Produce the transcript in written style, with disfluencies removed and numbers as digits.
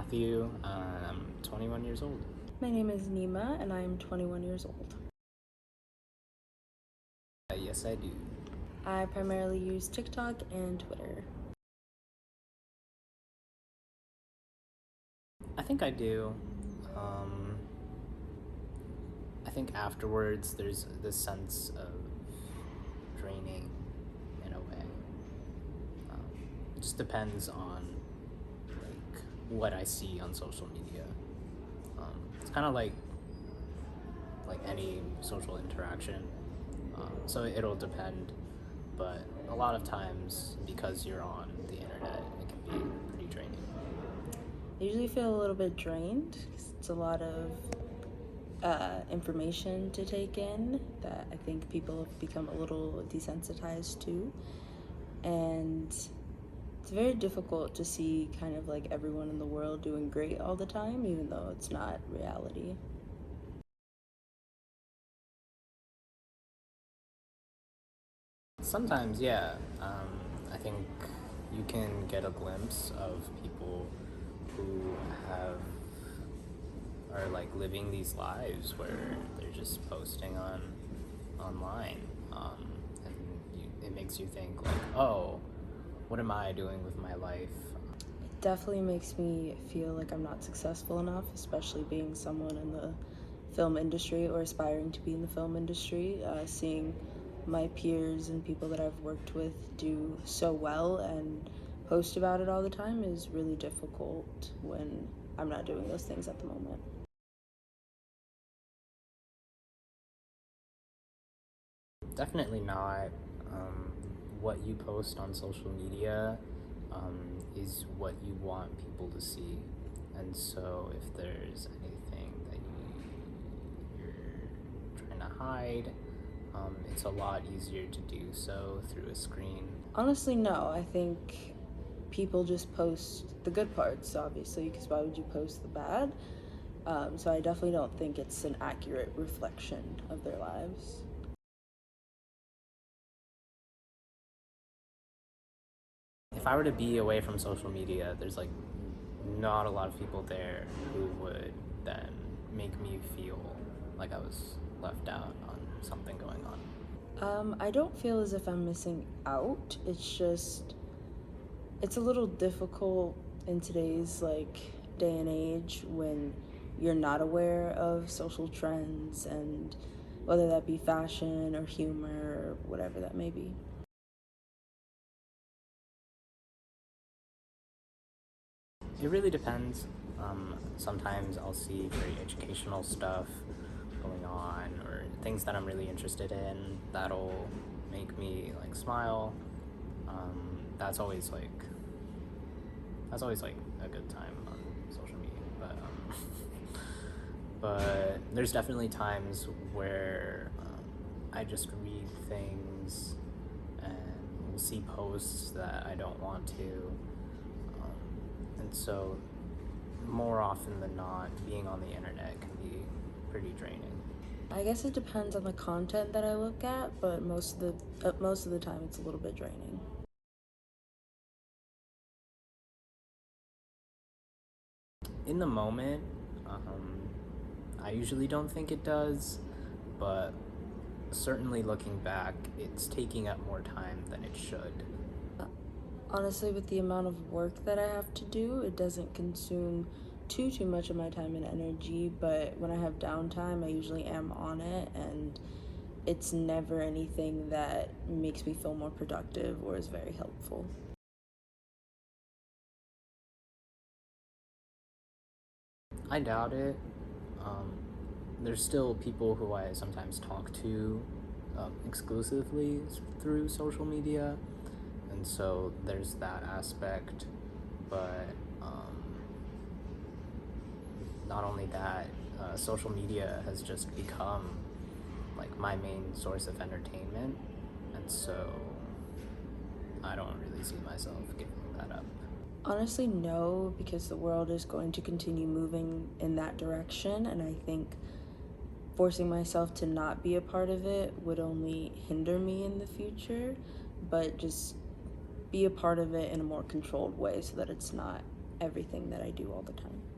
Matthew. I'm 21 years old. My name is Nima, and I am 21 years old. Yes, I do. I primarily use TikTok and Twitter. I think I do. I think afterwards there's this sense of draining in a way. It just depends on like what I see on social media. It's kind of like any social interaction. So it'll depend, but a lot of times because you're on the internet, it can be pretty draining. I usually feel a little bit drained 'cause it's a lot of information to take in that I think people have become a little desensitized to. And it's very difficult to see kind of like everyone in the world doing great all the time, even though it's not reality. Sometimes, yeah. I think you can get a glimpse of people who are like living these lives where they're just posting online, and it makes you think like, oh, what am I doing with my life? It definitely makes me feel like I'm not successful enough, especially being someone in the film industry or aspiring to be in the film industry. Seeing my peers and people that I've worked with do so well and post about it all the time is really difficult when I'm not doing those things at the moment. Definitely not. What you post on social media is what you want people to see. And so if there's anything that you're trying to hide, it's a lot easier to do so through a screen. Honestly, no. I think people just post the good parts, obviously, because why would you post the bad? So I definitely don't think it's an accurate reflection of their lives. If I were to be away from social media, there's like not a lot of people there who would then make me feel like I was left out on something going on. I don't feel as if I'm missing out. It's a little difficult in today's like day and age when you're not aware of social trends and whether that be fashion or humor or whatever that may be. It really depends. Sometimes I'll see very educational stuff going on or things that I'm really interested in that'll make me like smile. That's always like a good time on social media. But there's definitely times where I just read things and will see posts that I don't want to. And so, more often than not, being on the internet can be pretty draining. I guess it depends on the content that I look at, but most of the time it's a little bit draining. In the moment, I usually don't think it does, but certainly looking back, it's taking up more time than it should. Honestly, with the amount of work that I have to do, it doesn't consume too much of my time and energy, but when I have downtime, I usually am on it, and it's never anything that makes me feel more productive or is very helpful. I doubt it. There's still people who I sometimes talk to exclusively through social media, and so there's that aspect. But not only that, social media has just become like my main source of entertainment, and so I don't really see myself giving that up. Honestly, no, because the world is going to continue moving in that direction, and I think forcing myself to not be a part of it would only hinder me in the future, but just be a part of it in a more controlled way so that it's not everything that I do all the time.